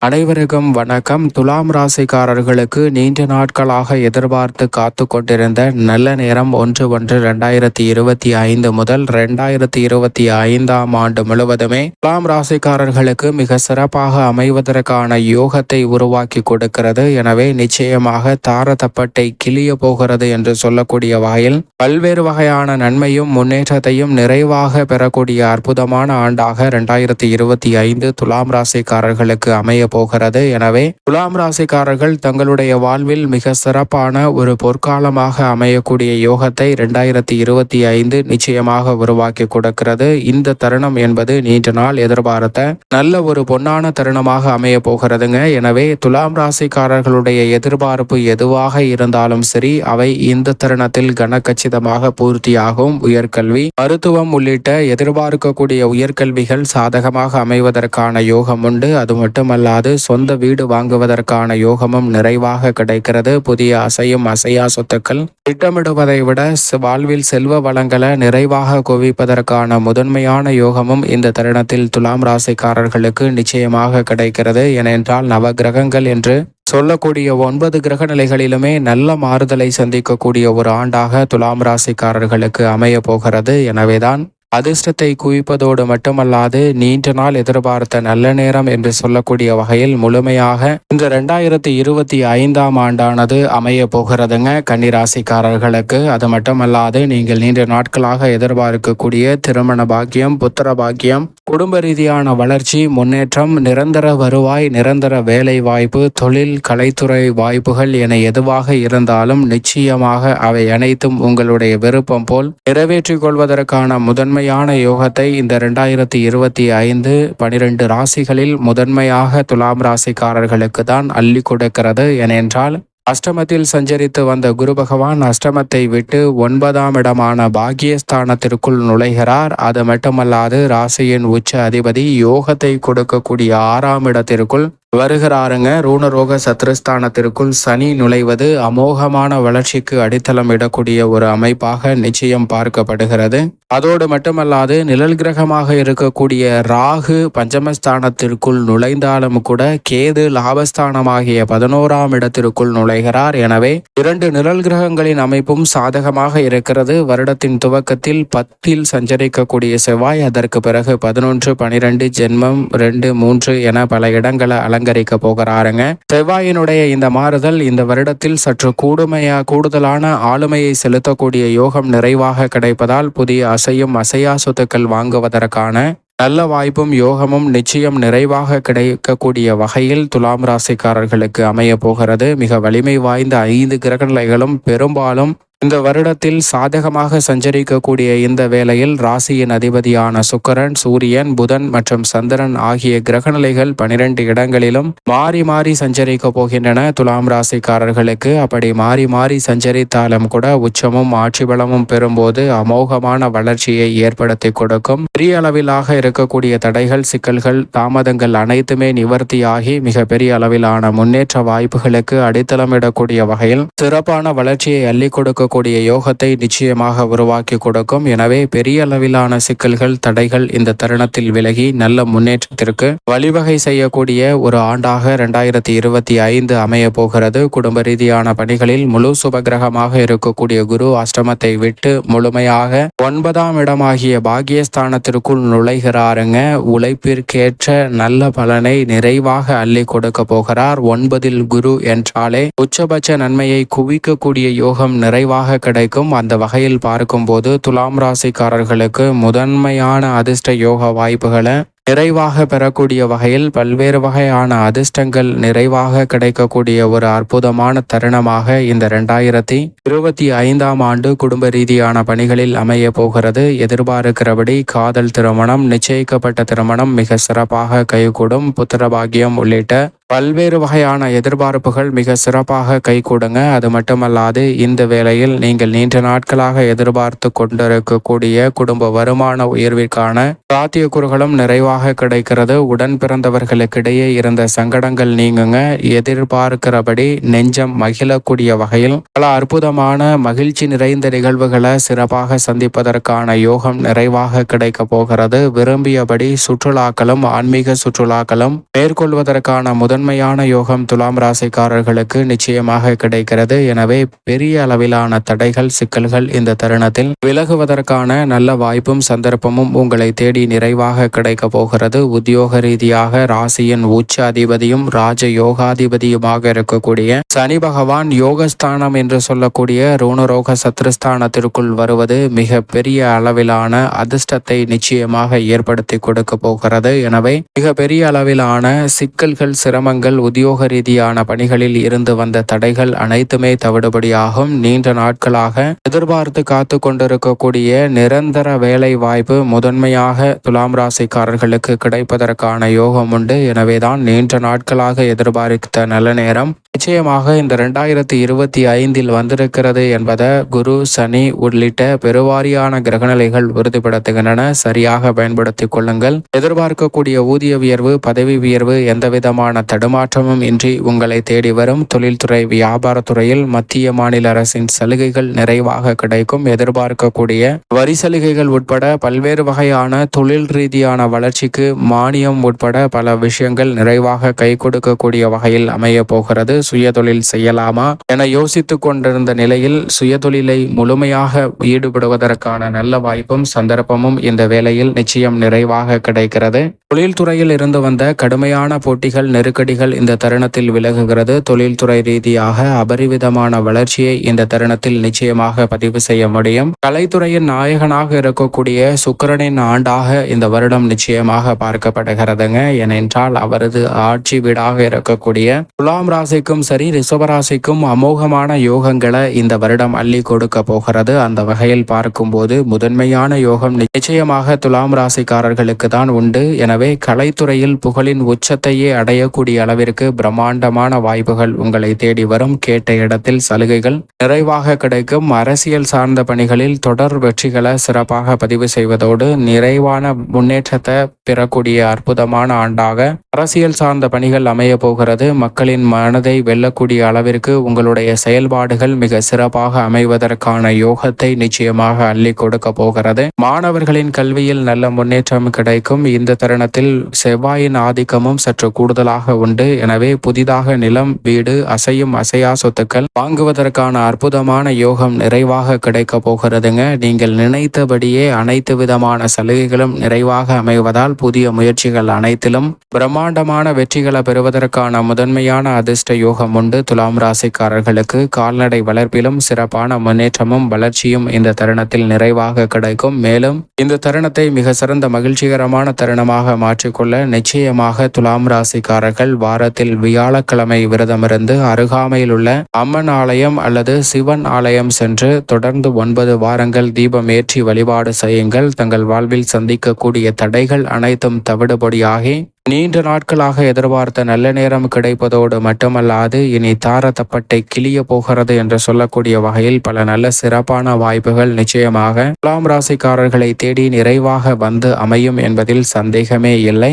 அனைவருக்கும் வணக்கம். துலாம் ராசிக்காரர்களுக்கு நீண்ட நாட்களாக எதிர்பார்த்து காத்து கொண்டிருந்த நல்ல நேரம் 1/1/2025 முதல் 2025ஆம் ஆண்டு முழுவதுமே துலாம் ராசிக்காரர்களுக்கு மிக சிறப்பாக அமைவதற்கான யோகத்தை உருவாக்கி கொடுக்கிறது. எனவே நிச்சயமாக தாரதப்பட்டை கிளிய போகிறது என்று சொல்லக்கூடிய வகையில் பல்வேறு வகையான நன்மையும் முன்னேற்றத்தையும் நிறைவாக பெறக்கூடிய அற்புதமான ஆண்டாக 2025 துலாம் ராசிக்காரர்களுக்கு அமைய போகிறது. எனவே துலாம் ராசிக்காரர்கள் தங்களுடைய வாழ்வில் மிக சிறப்பான ஒரு பொற்காலமாக அமையக்கூடிய யோகத்தை 2025 நிச்சயமாக உருவாக்கி கொடுக்கிறது. இந்த தருணம் என்பது நீண்ட நாள் எதிர்பார்த்த நல்ல ஒரு பொன்னான தருணமாக அமைய போகிறதுங்க. எனவே துலாம் ராசிக்காரர்களுடைய எதிர்பார்ப்பு எதுவாக இருந்தாலும் சரி, அவை இந்த தருணத்தில் கனகச்சிதமாக பூர்த்தியாகும். உயர்கல்வி, மருத்துவம் உள்ளிட்ட எதிர்பார்க்கக்கூடிய உயர்கல்விகள் சாதகமாக அமைவதற்கான யோகம் உண்டு. அது மட்டுமல்லாது சொந்த வீடு வாங்குவதற்கான யோகமும் நிறைவாக கிடைக்கிறது. புதிய அசையும் அசையா சொத்துக்கள் திட்டமிடுவதை விட வாழ்வில் செல்வ வளங்களை நிறைவாக குவிப்பதற்கான முதன்மையான யோகமும் இந்த தருணத்தில் துலாம் ராசிக்காரர்களுக்கு நிச்சயமாக கிடைக்கிறது. ஏனென்றால் நவகிரகங்கள் என்று சொல்லக்கூடிய 9 கிரக நிலைகளிலுமே நல்ல மாறுதலை சந்திக்கக்கூடிய ஒரு ஆண்டாக துலாம் ராசிக்காரர்களுக்கு அமைய போகிறது. எனவேதான் அதிர்ஷ்டத்தை குவிப்பதோடு மட்டுமல்லாது நீண்ட நாள் எதிர்பார்த்த நல்ல நேரம் என்று சொல்லக்கூடிய வகையில் முழுமையாக இந்த 2025ஆம் ஆண்டானது அமைய போகிறதுங்க கன்னிராசிக்காரர்களுக்கு. அது மட்டுமல்லாது நீங்கள் நீண்ட நாட்களாக எதிர்பார்க்கக்கூடிய திருமண பாக்கியம், புத்திர பாக்கியம், குடும்ப ரீதியான வளர்ச்சி, முன்னேற்றம், நிரந்தர வருவாய், நிரந்தர வேலை வாய்ப்பு, தொழில், கலைத்துறை வாய்ப்புகள் என எதுவாக இருந்தாலும் நிச்சயமாக அவை அனைத்தும் உங்களுடைய விருப்பம் போல் நிறைவேற்றிக் கொள்வதற்கான முதன்மையான யோகத்தை இந்த 2025 12 ராசிகளில் முதன்மையாக துலாம் ராசிக்காரர்களுக்கு தான் அள்ளி கொடுக்கிறது. ஏனென்றால் அஷ்டமத்தில் சஞ்சரித்து வந்த குரு பகவான் அஷ்டமத்தை விட்டு 9ஆம் இடமான பாக்கியஸ்தானத்திற்குள் நுழைகிறார். அது மட்டுமல்லாது ராசியின் உச்ச அதிபதி யோகத்தை கொடுக்கக்கூடிய 6ஆம் இடத்திற்குள் வருகிறாருங்க. ரூணரோக சத்ருஸ்தானத்திற்குள் சனி நுழைவது அமோகமான வளர்ச்சிக்கு அடித்தளம் இடக்கூடிய ஒரு அமைப்பாக நிச்சயம் பார்க்கப்படுகிறது. அதோடு மட்டுமல்லாது நிழல் கிரகமாக இருக்கக்கூடிய ராகு பஞ்சமஸ்தானத்திற்குள் நுழைந்தாலும் கூட கேது லாபஸ்தானமாகிய 11ஆம் இடத்திற்குள் நுழைகிறார். எனவே 2 நிழல் கிரகங்களின் அமைப்பும் சாதகமாக இருக்கிறது. வருடத்தின் துவக்கத்தில் 10இல் சஞ்சரிக்கக்கூடிய செவ்வாய், அதற்கு பிறகு 11, 12, ஜென்மம் 2, 3 என பல இடங்களை அலங்கரிக்க போகிறாருங்க. செவ்வாயினுடைய இந்த மாறுதல் இந்த வருடத்தில் சற்று கூடுதலான ஆளுமையை செலுத்தக்கூடிய யோகம் நிறைவாக கிடைப்பதால் புதிய அசையும் அசையா சொத்துக்கள் வாங்குவதற்கான நல்ல வாய்ப்பும் யோகமும் நிச்சயம் நிறைவாக கிடைக்கக்கூடிய வகையில் துலாம் ராசிக்காரர்களுக்கு அமைய போகிறது. மிக வலிமை வாய்ந்த 5 கிரகநிலைகளும் பெரும்பாலும் இந்த வருடத்தில் சாதகமாக சஞ்சரிக்கக்கூடிய இந்த வேளையில் ராசியின் அதிபதியான சுக்கிரன், சூரியன், புதன் மற்றும் சந்திரன் ஆகிய கிரகநிலைகள் 12 இடங்களிலும் மாறி மாறி சஞ்சரிக்க போகின்றன. துலாம் ராசிக்காரர்களுக்கு அப்படி மாறி மாறி சஞ்சரித்தாலும் கூட உச்சமும் ஆட்சி பலமும் பெறும்போது அமோகமான வளர்ச்சியை ஏற்படுத்தி கொடுக்கும். பெரிய அளவிலாக இருக்கக்கூடிய தடைகள், சிக்கல்கள், தாமதங்கள் அனைத்துமே நிவர்த்தியாகி மிக பெரிய அளவிலான முன்னேற்ற வாய்ப்புகளுக்கு அடித்தளமிடக்கூடிய வகையில் சிறப்பான வளர்ச்சியை அள்ளி கொடுக்க கூடிய யோகத்தை நிச்சயமாக உருவாக்கி கொடுக்கும். எனவே பெரிய அளவிலான சிக்கல்கள், தடைகள் இந்த தருணத்தில் விலகி நல்ல முன்னேற்றத்திற்கு வழிவகை செய்யக்கூடிய ஒரு ஆண்டாக 2025 அமைய போகிறது. குடும்ப ரீதியான பணிகளில் முழு சுபகிரகமாக இருக்கக்கூடிய குரு அஷ்டமத்தை விட்டு முழுமையாக 9ஆம் இடமாகிய பாக்கியஸ்தானத்திற்குள் நுழைகிறாருங்க. உழைப்பிற்கேற்ற நல்ல பலனை நிறைவாக அள்ளி கொடுக்க போகிறார். 9இல் குரு என்றாலே உச்சபட்ச நன்மையை குவிக்கக்கூடிய யோகம் நிறைவாக கிடைக்கும். அந்த வகையில் பார்க்கும்போது துலாம் ராசிக்காரர்களுக்கு முதன்மையான அதிர்ஷ்ட யோக வாய்ப்புகளை நிறைவாக பெறக்கூடிய வகையில் பல்வேறு வகையான அதிர்ஷ்டங்கள் நிறைவாக கிடைக்கக்கூடிய ஒரு அற்புதமான தருணமாக இந்த 2025ஆம் ஆண்டு குடும்ப ரீதியான பணிகளில் அமைய போகிறது. எதிர்பார்க்கிறபடி காதல் திருமணம், நிச்சயிக்கப்பட்ட திருமணம் மிக சிறப்பாக கைகூடும். புத்திரபாகியம் உள்ளிட்ட பல்வேறு வகையான எதிர்பார்ப்புகள் மிக சிறப்பாக கைகூடுங்க. அது மட்டுமல்லாது இந்த வேளையில் நீங்கள் நீண்ட நாட்களாக எதிர்பார்த்து கொண்டிருக்கக்கூடிய குடும்ப வருமான உயர்விற்கான சாத்தியக்கூறுகளும் நிறைவாக நிறைவாக கிடைக்கிறது. உடன் பிறந்தவர்களுக்கிடையே இருந்த சங்கடங்கள் நீங்குங்க. எதிர்பார்க்கிறபடி நெஞ்சம் மகிழக்கூடிய வகையில் பல அற்புதமான மகிழ்ச்சி நிறைந்த நிகழ்வுகளை சிறப்பாக சந்திப்பதற்கான யோகம் நிறைவாக கிடைக்க போகிறது. விரும்பியபடி சுற்றுலாக்களும் ஆன்மீக சுற்றுலாக்களும் மேற்கொள்வதற்கான முதன்மையான யோகம் துலாம் ராசிக்காரர்களுக்கு நிச்சயமாக கிடைக்கிறது. எனவே பெரிய அளவிலான தடைகள் சிக்கல்கள் இந்த தருணத்தில் விலகுவதற்கான நல்ல வாய்ப்பும் சந்தர்ப்பமும் உங்களை தேடி நிறைவாக கிடைக்க போகிறது. உத்தியோக ரீதியாக ராசியின் உச்ச அதிபதியும் ராஜ யோகாதிபதியுமாக இருக்கக்கூடிய சனி பகவான் யோகஸ்தானம் என்று சொல்லக்கூடிய ருணரோக சத்ருஸ்தானத்திற்குள் வருவது மிக பெரிய அளவிலான அதிர்ஷ்டத்தை நிச்சயமாக ஏற்படுத்தி கொடுக்க போகிறது. எனவே மிக பெரிய அளவிலான சிக்கல்கள் சிரமங்கள் உத்தியோக ரீதியான பணிகளில் இருந்து வந்த தடைகள் அனைத்துமே தவிடுபடியாகும். நீண்ட நாட்களாக எதிர்பார்த்து காத்து கொண்டிருக்கக்கூடிய நிரந்தர வேலை வாய்ப்பு முதன்மையாக துலாம் ராசிக்காரர்களுக்கு கிடைப்பதற்கான யோகம் உண்டு. எனவேதான் நீண்ட நாட்களாக எதிர்பார்த்த நல்ல நேரம் நிச்சயமாக இந்த 2025 வந்திருக்கிறது என்பதை குரு சனி உள்ளிட்ட பெருவாரியான கிரகநிலைகள் உறுதிப்படுத்துகின்றன. சரியாக பயன்படுத்திக் கொள்ளுங்கள். எதிர்பார்க்கக்கூடிய ஊதிய உயர்வு பதவி உயர்வு எந்தவிதமான தடுமாற்றமும் இன்றி உங்களை தேடி வரும். தொழில்துறை வியாபாரத்துறையில் மத்திய மாநில அரசின் சலுகைகள் நிறைவாக கிடைக்கும். எதிர்பார்க்கக்கூடிய வரி சலுகைகள் உட்பட பல்வேறு வகையான தொழில் ரீதியான வளர்ச்சிக்கு மானியம் உட்பட பல விஷயங்கள் நிறைவாக கை கொடுக்கக்கூடிய வகையில் அமைய போகிறது. சுயதொழில் செய்யலாமா என யோசித்துக் கொண்டிருந்த நிலையில் சுயதொழிலை முழுமையாக ஈடுபடுவதற்கான நல்ல வாய்ப்பும் சந்தர்ப்பமும் இந்த வேளையில் நிச்சயம் நிறைவாக கிடைக்கிறது. தொழில்துறையில் இருந்து வந்த கடுமையான போட்டிகள் நெருக்கடிகள் இந்த தருணத்தில் விலகுகிறது. தொழில்துறை ரீதியாக அபரிவிதமான வளர்ச்சியை இந்த தருணத்தில் நிச்சயமாக பதிவு செய்ய முடியும். கலைத்துறையின் நாயகனாக இருக்கக்கூடிய சுக்கிரனின் ஆண்டாக இந்த வருடம் நிச்சயமாக பார்க்கப்படுகிறதுங்க. ஏனென்றால் அவரது ஆட்சி வீடாக இருக்கக்கூடிய துலாம் ராசிக்கும் சரி ரிஷபராசிக்கும் அமோகமான யோகங்களை இந்த வருடம் அள்ளி கொடுக்க போகிறது. அந்த வகையில் பார்க்கும்போது முதன்மையான யோகம் நிச்சயமாக துலாம் ராசிக்காரர்களுக்கு தான் உண்டு. எனவே கலைத்துறையில் புகழின் உச்சத்தையே அடையக்கூடிய அளவிற்கு பிரம்மாண்டமான வாய்ப்புகள் உங்களை தேடி வரும். கேட்ட இடத்தில் சலுகைகள் நிறைவாக கிடைக்கும். அரசியல் சார்ந்த பணிகளில் தொடர் வெற்றிகளை சிறப்பாக பதிவு செய்வதோடு நிறைவான முன்னேற்றத்தை பெறக்கூடிய அற்புதமான ஆண்டாக அரசியல் சார்ந்த பணிகள் அமைய போகிறது. மக்களின் மனதை வெல்லக்கூடிய அளவிற்கு உங்களுடைய செயல்பாடுகள் மிக சிறப்பாக அமைவதற்கான யோகத்தை நிச்சயமாக அள்ளி கொடுக்க போகிறது. மாணவர்களின் கல்வியில் நல்ல முன்னேற்றம் கிடைக்கும். இந்த தருணத்தில் செவ்வாயின் ஆதிக்கமும் சற்று கூடுதலாக உண்டு. எனவே புதிதாக நிலம் வீடு அசையும் அசையா சொத்துக்கள் வாங்குவதற்கான அற்புதமான யோகம் நிறைவாக கிடைக்க போகிறதுங்க. நீங்கள் நினைத்தபடியே அனைத்து விதமான சலுகைகளும் நிறைவாக அமைவதால் புதிய முயற்சிகள் அனைத்திலும் பிரம்மாண்டமான வெற்றிகளை பெறுவதற்கான முதன்மையான அதிர்ஷ்ட யோகம் உண்டு. துலாம் ராசிக்காரர்களுக்கு கால்நடை வளர்ப்பிலும் சிறப்பான முன்னேற்றமும் வளர்ச்சியும் இந்த தருணத்தில் நிறைவாக கிடைக்கும். மேலும் இந்த தருணத்தை மிக சிறந்த மகிழ்ச்சிகரமான தருணமாக மாற்றிக்கொள்ள நிச்சயமாக துலாம் ராசிக்காரர்கள் வாரத்தில் வியாழக்கிழமை விரதமிருந்து அருகாமையில் உள்ள அம்மன் ஆலயம் அல்லது சிவன் ஆலயம் சென்று தொடர்ந்து 9 வாரங்கள் தீபம் ஏற்றி வழிபாடு செய்யுங்கள். தங்கள் வாழ்வில் சந்திக்கக்கூடிய தடைகள் அனைத்தும் தவிடுபடியாகி நீண்ட நாட்களாக எதிர்பார்த்த நல்ல நேரம் கிடைப்பதோடு மட்டுமல்லாது இனி தாரதப்பட்டை கிளிய போகிறது என்று சொல்லக்கூடிய வகையில் பல நல்ல சிறப்பான வாய்ப்புகள் நிச்சயமாக துலாம் ராசிக்காரர்களை தேடி நிறைவாக வந்து அமையும் என்பதில் சந்தேகமே இல்லை.